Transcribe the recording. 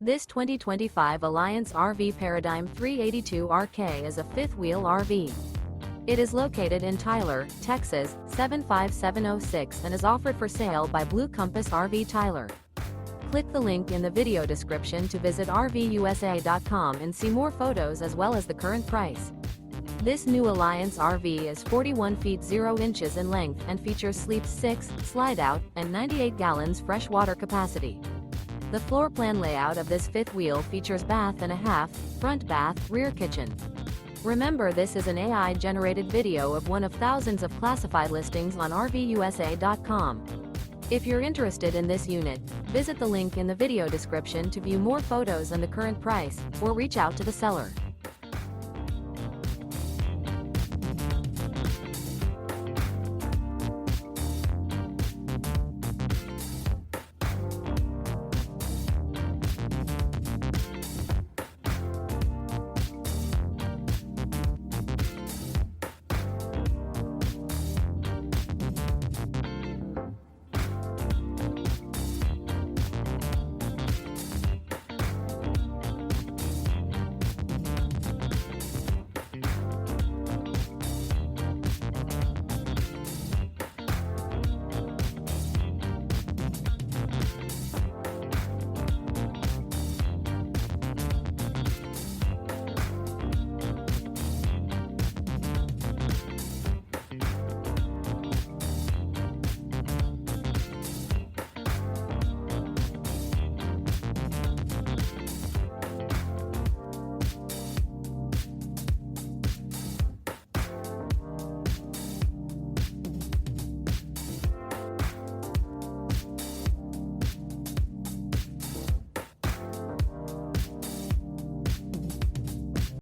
This 2025 Alliance RV Paradigm 382RK is a fifth-wheel RV. It is located in Tyler, Texas, 75706 and is offered for sale by Blue Compass RV Tyler. Click the link in the video description to visit RVUSA.com and see more photos as well as the current price. This new Alliance RV is 41 feet 0 inches in length and features sleep 6, Slideout, and 98 gallons fresh water capacity. The floor plan layout of this fifth wheel features bath and a half, front bath, rear kitchen. Remember, this is an AI-generated video of one of thousands of classified listings on RVUSA.com. If you're interested in this unit, visit the link in the video description to view more photos and the current price, or reach out to the seller.